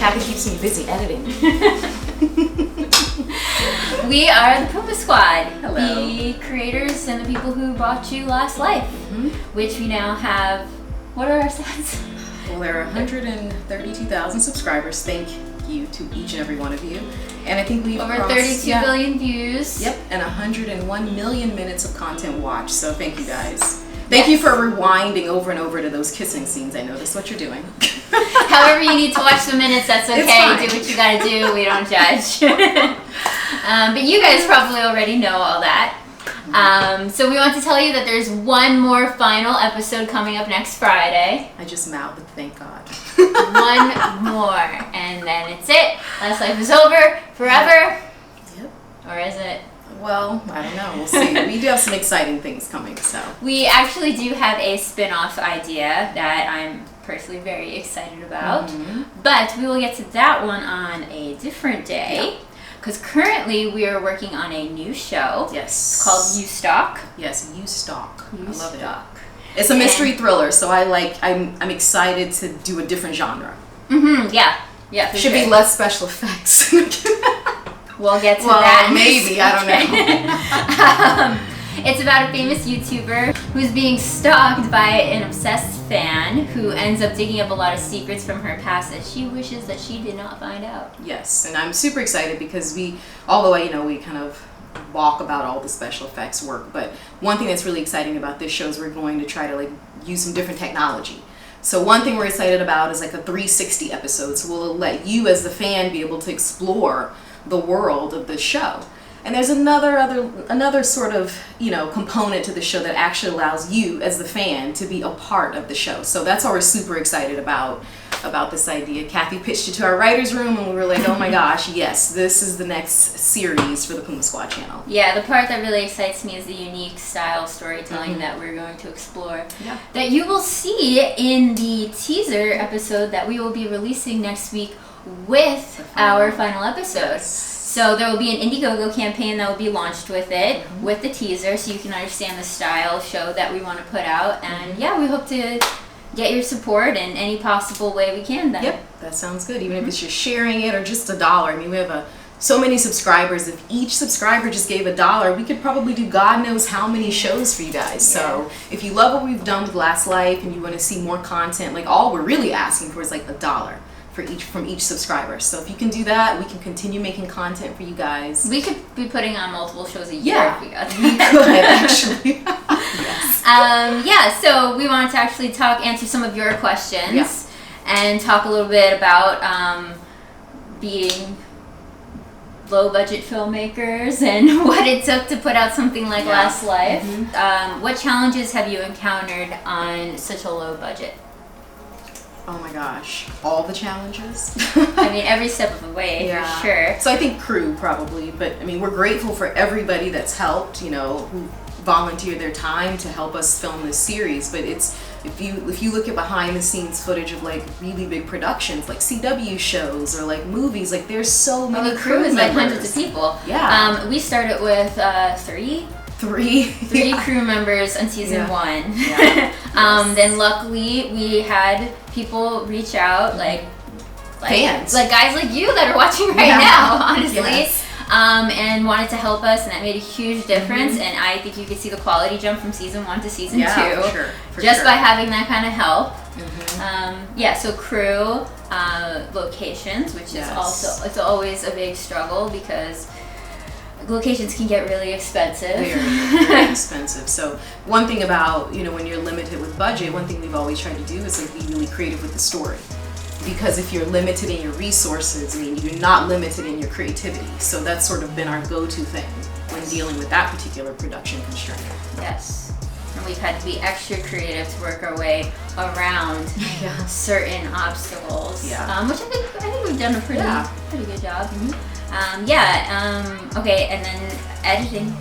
Kathy keeps me busy editing. We are the Puma Squad. Hello. The creators and the people who brought you Last Life, which we now have. What are our stats? Well, there are 132,000 subscribers. Thank you to each and every one of you. And I think we've over crossed, 32 billion views. Yep, and 101 million minutes of content watched. So thank you guys. Thank you for rewinding over and over to those kissing scenes. I know that's what you're doing. However you need to watch the minutes, that's okay. It's fine. Do what you gotta do. We don't judge. But you guys probably already know all that. So we want to tell you that there's one more final episode coming up next Friday. I just mouthed, thank God. One more, and then it's it. Last Life is over forever. Yep. Or is it? Well, I don't know. We'll see. We do have some exciting things coming, so. We actually do have a spin-off idea that I'm personally very excited about. But we will get to that one on a different day. Because currently we are working on a new show. Yes. It's called You Stalk. Yes, You Stalk. I love Stalk. it. It's a mystery thriller, so I'm excited to do a different genre. Yeah. Yeah. For Should sure. be less special effects. We'll get to that. Maybe, I don't know. It's about a famous YouTuber who's being stalked by an obsessed fan who ends up digging up a lot of secrets from her past that she wishes that she did not find out. Yes, and I'm super excited because although we kind of walk about all the special effects work, but one thing that's really exciting about this show is we're going to try to use some different technology. So one thing we're excited about is a 360 episode, so we'll let you as the fan be able to explore the world of the show. And there's another sort of component to the show that actually allows you as the fan to be a part of the show. So that's why we're super excited about this idea. Kathy pitched it to our writers' room, and we were like, oh my gosh, yes, this is the next series for the Puma Squad channel. Yeah, the part that really excites me is the unique style storytelling that we're going to explore. Yeah. That you will see in the teaser episode that we will be releasing next week with our final episode. So there will be an Indiegogo campaign that will be launched with it, with the teaser, so you can understand the style show that we want to put out. And yeah, we hope to get your support in any possible way we can then. Yep, that sounds good. Even if it's just sharing it or just $1. I mean, we have so many subscribers. If each subscriber just gave $1, we could probably do God knows how many shows for you guys. So if you love what we've done with Last Life and you want to see more content, all we're really asking for is $1 from each subscriber. So if you can do that, we can continue making content for you guys. We could be putting on multiple shows a year if we got we could actually. Yes. So we wanted to actually answer some of your questions and talk a little bit about being low budget filmmakers and what it took to put out something like Last Life. What challenges have you encountered on such a low budget? Oh my gosh, all the challenges. I mean, every step of the way, for sure. So I think crew probably, but I mean, we're grateful for everybody that's helped, who volunteered their time to help us film this series. But it's, if you look at behind the scenes footage of really big productions, like CW shows or movies, there's so many the crew is members. Hundreds of people. Yeah. We started with three crew members on season 1. Yeah. Then luckily we had people reach out, fans, guys like you that are watching right now, honestly, Yes. and wanted to help us, and that made a huge difference. And I think you could see the quality jump from season 1 to season 2 for just sure. by having that kind of help. So crew, locations, which is also, it's always a big struggle because locations can get really expensive. Very expensive. So one thing about, when you're limited with budget, one thing we've always tried to do is be really creative with the story. Because if you're limited in your resources, you're not limited in your creativity. So that's sort of been our go-to thing when dealing with that particular production constraint. Yes. And we've had to be extra creative to work our way around certain obstacles. Which I think we've done a pretty good job. Okay, and then editing.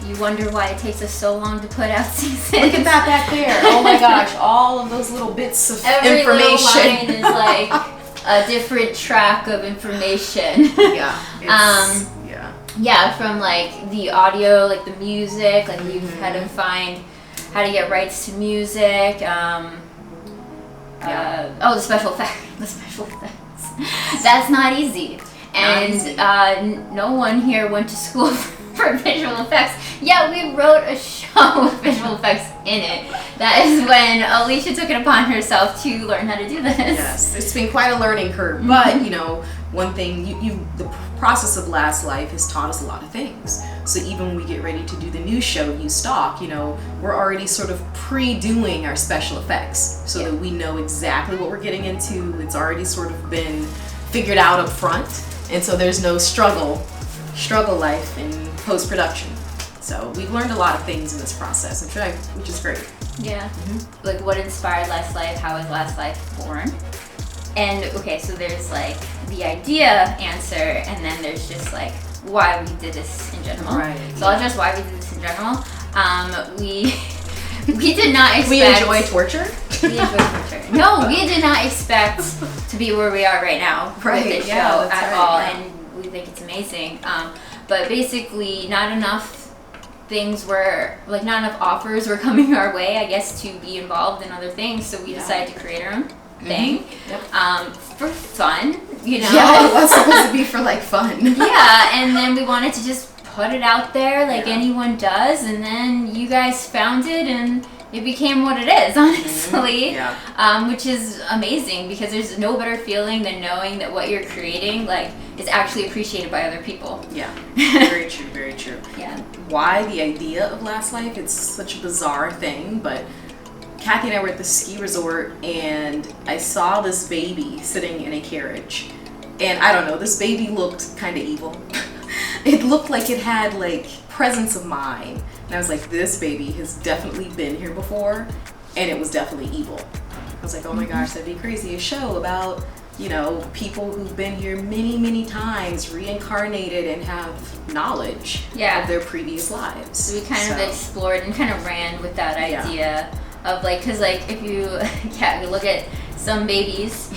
You wonder why it takes us so long to put out seasons. Look at that back there. Oh my gosh, all of those little bits of Every information. Every little line is a different track of information. From the audio, the music, we've had to find how to get rights to music. The special effects. That's not easy. And no one here went to school for visual effects. Yeah, we wrote a show with visual effects in it. That is when Elesha took it upon herself to learn how to do this. Yes, it's been quite a learning curve. But, one thing, the process of Last Life has taught us a lot of things. So even when we get ready to do the new show, New Stock, we're already sort of pre-doing our special effects so that we know exactly what we're getting into. It's already sort of been figured out up front. And so there's no struggle life in post-production. So we've learned a lot of things in this process, which is great. Yeah. Mm-hmm. Like, what inspired Last Life? How was Last Life born? And okay, so there's like the idea answer, and then there's just like why we did this in general. Right. So I'll address why we did this in general. We did not expect. We enjoy torture. We enjoy torture. No, we did not expect to be where we are right now with this show at all, and we think it's amazing. But basically, not enough offers were coming our way, I guess, to be involved in other things. So we decided to create our own thing, for fun, Yeah, it was supposed to be for like fun. Yeah, and then we wanted to just put it out there like anyone does, and then you guys found it, and it became what it is, honestly. Which is amazing, because there's no better feeling than knowing that what you're creating is actually appreciated by other people. Yeah, very true, very true. Yeah. Why the idea of Last Life? It's such a bizarre thing, but Kathy and I were at the ski resort, and I saw this baby sitting in a carriage, and I don't know, this baby looked kind of evil. It looked like it had presence of mind. And I was like, this baby has definitely been here before, and it was definitely evil. I was like, oh my gosh, that'd be crazy. A show about, people who've been here many, many times, reincarnated, and have knowledge of their previous lives. So we kind of explored and kind of ran with that idea of because if you look at some babies,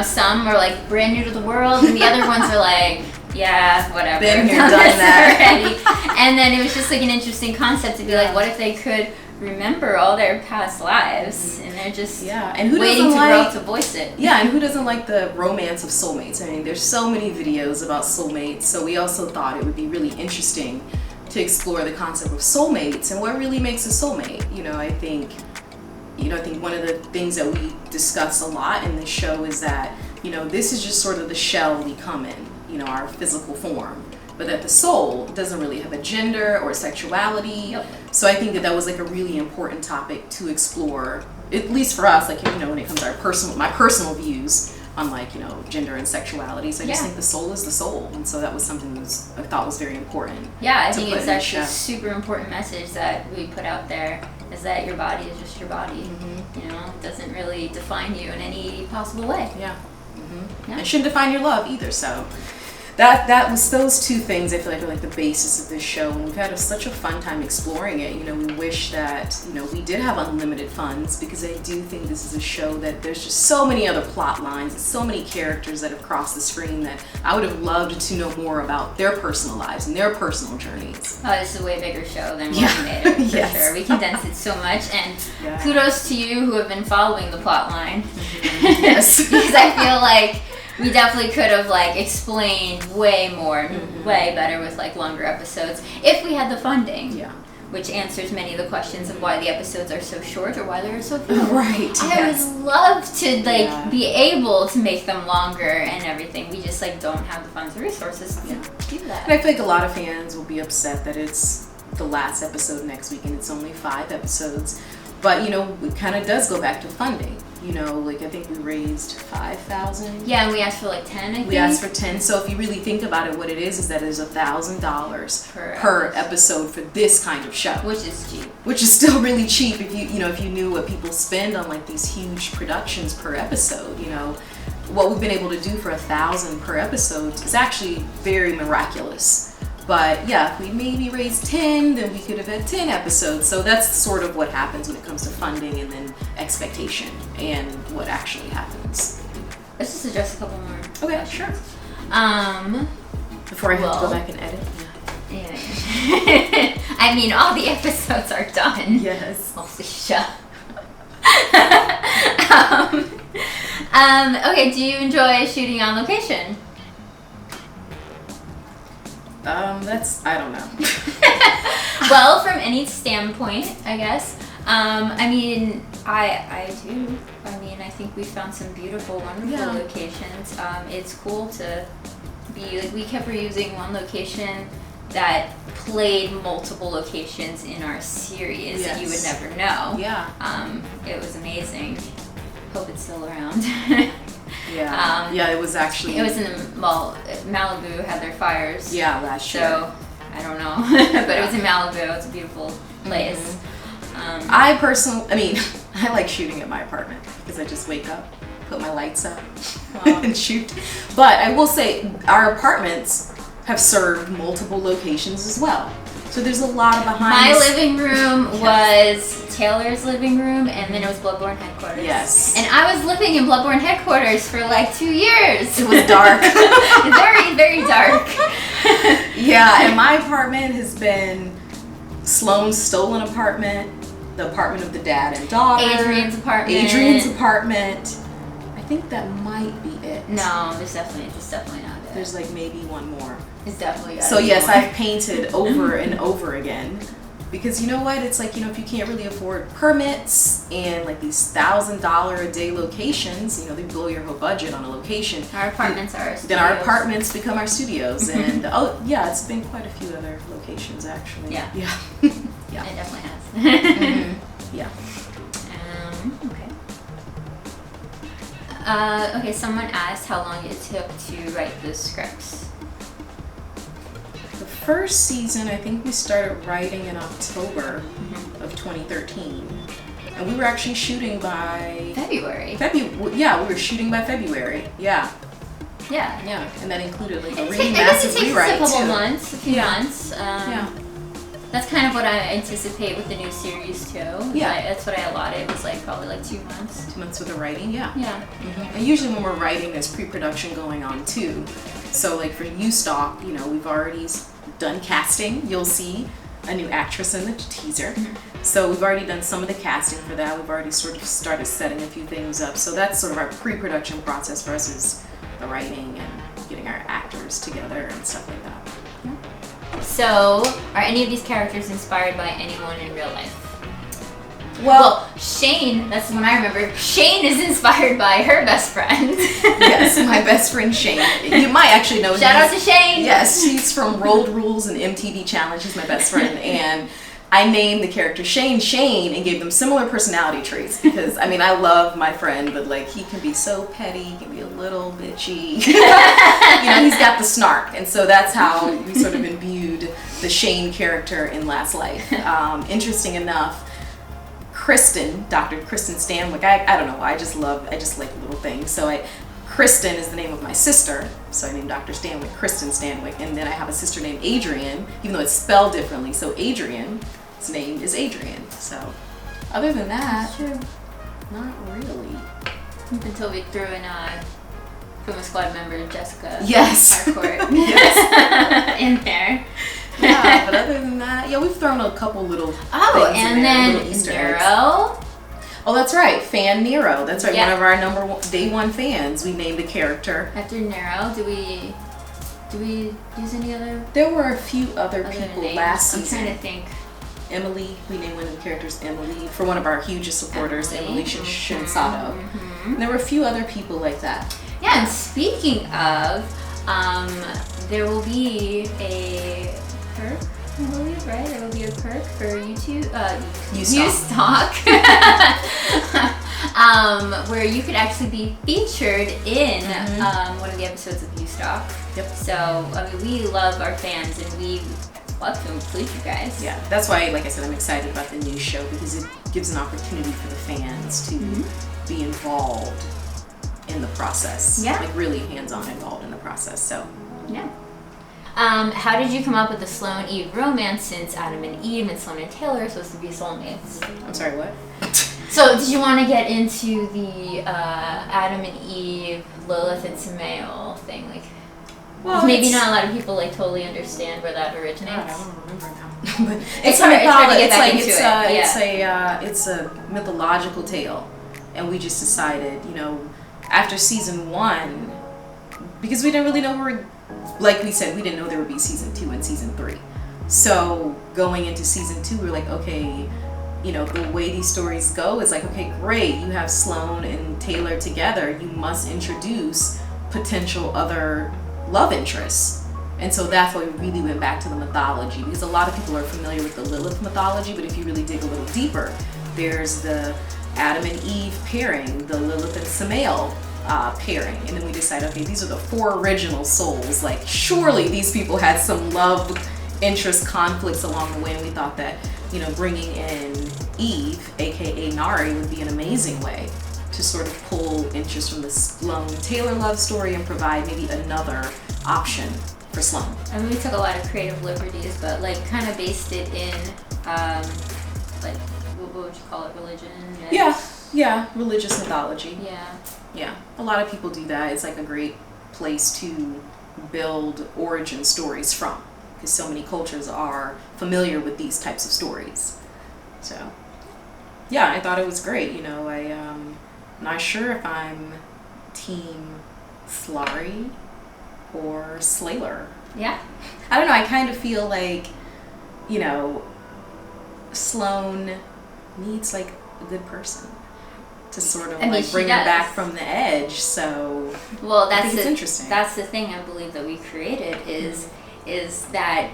some are brand new to the world, and the other ones are yeah, whatever. Been here, done that already. And then it was just an interesting concept to be what if they could remember all their past lives, and they're just and who waiting to grow up to voice it. Yeah, and who doesn't like the romance of soulmates? I mean, there's so many videos about soulmates, so we also thought it would be really interesting to explore the concept of soulmates and what really makes a soulmate. I think one of the things that we discuss a lot in this show is that, this is just sort of the shell we come in, our physical form, but that the soul doesn't really have a gender or sexuality. So I think that was a really important topic to explore, at least for us, when it comes to my personal views on gender and sexuality. So I just think the soul is the soul, and so that was something that I thought was very important. Yeah, I think it's actually a super important message that we put out there, is that your body is just your body. It doesn't really define you in any possible way. It shouldn't define your love either. So that was those two things I feel are the basis of this show, and we've had such a fun time exploring it. We wish that we did have unlimited funds, because I do think this is a show that there's just so many other plot lines and so many characters that have crossed the screen that I would have loved to know more about their personal lives and their personal journeys. Oh, this is a way bigger show than what we made it, for sure. We condensed it so much, and kudos to you who have been following the plot line. Yes. Because I feel we definitely could have explained way more, way better with longer episodes if we had the funding. Which answers many of the questions of why the episodes are so short or why there are so few. Right. I would love to be able to make them longer and everything. We just don't have the funds or resources to do that. And I feel a lot of fans will be upset that it's the last episode next week and it's only 5 episodes. But it kind of does go back to funding. I think we raised $5,000. Yeah, and we asked for 10, I think. We asked for 10. So if you really think about it, what it is that there's $1,000 per episode for this kind of show. Which is cheap. Which is still really cheap if if you knew what people spend on these huge productions per episode. What we've been able to do for $1,000 per episode is actually very miraculous. But if we maybe raised 10, then we could have had 10 episodes. So that's sort of what happens when it comes to funding and then expectation and what actually happens. Let's just address a couple more. Okay, sure. Before I have to go back and edit. Yeah. I mean, all the episodes are done. Yes. Elesha. Okay, do you enjoy shooting on location? I don't know. Well, from any standpoint, I guess. I mean, I do. I mean, I think we found some beautiful, wonderful locations. It's cool to be, like, we kept reusing one location that played multiple locations in our series that you would never know. Yeah. It was amazing. Hope it's still around. Yeah. It was actually. It was Malibu had their fires. Yeah, last year. So, I don't know. But it was in Malibu. It's a beautiful place. Mm-hmm. I mean, I like shooting at my apartment because I just wake up, put my lights up, and shoot. But I will say, our apartments have served multiple locations as well. So there's a lot of behind. My living room was Taylor's living room, and then it was Bloodborne headquarters. Yes. And I was living in Bloodborne headquarters for like 2 years. It was dark. Very, very dark. Yeah, and my apartment has been Sloane's stolen apartment, the apartment of the dad and daughter. Adrian's apartment. I think that might be it. No, it's definitely not it. There's like maybe one more. It's definitely So yes, I've painted over and over again. Because you know what? It's like, if you can't really afford permits and like these $1,000 a day locations, they blow your whole budget on a location. Our apartments are our studios. Then our apartments become our studios. And it's been quite a few other locations actually. Yeah. Yeah. Yeah. It definitely has. Mm-hmm. Yeah. Okay. Okay, someone asked how long it took to write the scripts. The first season, I think we started writing in October of 2013. And we were actually shooting by... February. Yeah, we were shooting by February. Yeah. Yeah. Yeah, and that included like a I really guess massive it takes rewrite a couple too. months, a few months. Yeah. That's kind of what I anticipate with the new series too. Yeah. That's what I allotted. It was like probably like 2 months. 2 months with the writing, yeah. Yeah. Mm-hmm. And usually when we're writing, there's pre-production going on too. So like for U-Stock, we've already done casting. You'll see a new actress in the teaser. So we've already done some of the casting for that. We've already sort of started setting a few things up. So that's sort of our pre-production process for us, is the writing and getting our actors together and stuff like that. So, are any of these characters inspired by anyone in real life? Well, Shane, that's the one I remember. Shane is inspired by her best friend. Yes, my best friend Shane. You might actually know. Shout out to Shane. Yes, she's from Road Rules and MTV Challenge. She's my best friend, and I named the character Shane and gave them similar personality traits because I love my friend, but like he can be so petty, he can be a little bitchy. He's got the snark, and so that's how we sort of imbued the Shane character in Last Life. Interesting enough, Dr. Kristen Stanwyck, I don't know why, I just like little things. So Kristen is the name of my sister, so I named Dr. Stanwyck Kristen Stanwyck, and then I have a sister named Adrian, even though it's spelled differently. So Adrian's name is Adrian. So other than that, not really. Until we threw in Film Squad member Jessica. Yes. Harcourt. Yes. In there. Yeah, but other than that, we've thrown a couple little things and in there, then little Easter eggs. Nero. Oh, that's right, Fan Nero. That's right, Yeah. one of our day one fans. We named the character. After Nero, do we use any other? There were a few other people names? last season. I'm trying to think. Emily, we named one of the characters Emily for one of our hugest supporters, Emily Shinsato. And there were a few other people like that. Yeah, and speaking of, there will be a perk, I believe, right? There will be a perk for U-Stock, where you could actually be featured in one of the episodes of U-Stock. Yep. So, we love our fans, and we love to include you guys. Yeah, that's why, like I said, I'm excited about the new show because it gives an opportunity for the fans to be involved in the process. Yeah. Like really hands-on involved in the process. So. Yeah. How did you come up with the Sloane Eve romance, since Adam and Eve and Sloane and Taylor are supposed to be soulmates? I'm sorry, what? So, did you want to get into the Adam and Eve, Lilith and Samael thing? Well, maybe not a lot of people totally understand where that originates. God, I don't remember now. It's hard to get back into it. It's a mythological tale, and we just decided, you know, after season 1, because we didn't really know like we said, we didn't know there would be season 2 and season 3. So going into season 2, we were like, okay, you know, the way these stories go is like, okay, great, you have Sloane and Taylor together, you must introduce potential other love interests. And so that's why we really went back to the mythology, because a lot of people are familiar with the Lilith mythology, but if you really dig a little deeper, there's the Adam and Eve pairing, the Lilith and Samael pairing, and then we decided, okay, these are the 4 original souls. Like, surely these people had some love interest conflicts along the way, and we thought that, you know, bringing in Eve, aka Nari, would be an amazing way to sort of pull interest from the Sloane Taylor love story and provide maybe another option for Sloane. I mean, we took a lot of creative liberties, but like kind of based it in like what would you call it, religion? Yeah, religious mythology. Yeah. A lot of people do that. It's like a great place to build origin stories from, because so many cultures are familiar with these types of stories. So yeah, I thought it was great. You know, I'm not sure if I'm team Slari or Slayer. Yeah. I don't know, I kind of feel like, you know, Sloane needs like a good person to sort of like bring her back from the edge. So well, that's I think it's interesting. That's the thing I believe that we created is that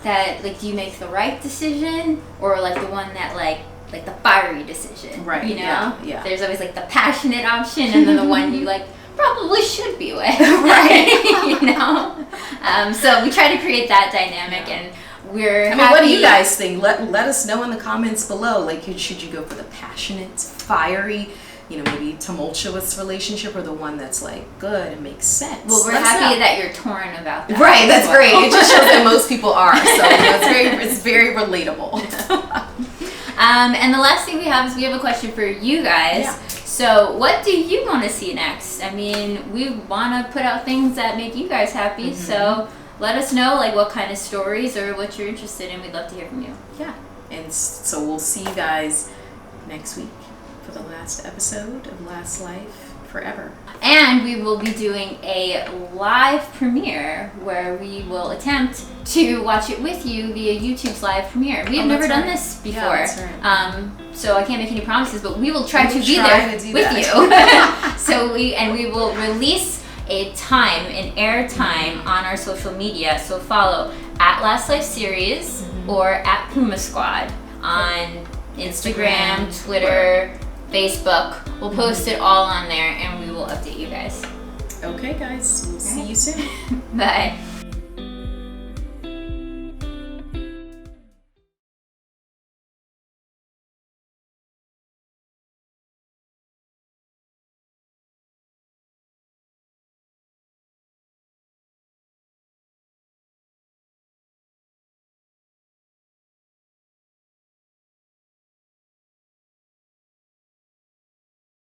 like, do you make the right decision, or like the one that like the fiery decision, right? You know, yeah. There's always like the passionate option, and then the one you like probably should be with, right? You know, so we try to create that dynamic, and we're. I mean, what do you guys think? Let us know in the comments below. Like, should you go for the passionate, fiery, you know, maybe tumultuous relationship, or the one that's like good and makes sense? Well, we're happy that you're torn about that. Right, that's great. It just shows that most people are. So you know, it's very relatable. And the last thing we have is we have a question for you guys. Yeah. So what do you want to see next? I mean, we want to put out things that make you guys happy. So let us know like what kind of stories or what you're interested in. We'd love to hear from you. Yeah. And so we'll see you guys next week for the last episode of Last Life Forever. And we will be doing a live premiere where we will attempt to watch it with you via YouTube's live premiere. We have never done this before. Yeah, that's right. So I can't make any promises, but we will try to be there with you. So we will release a time, an air time on our social media. So follow at Last Life Series or at Puma Squad on Instagram, Twitter, Facebook. We'll post it all on there, and we will update you guys. Okay, guys. We'll see you soon. Bye.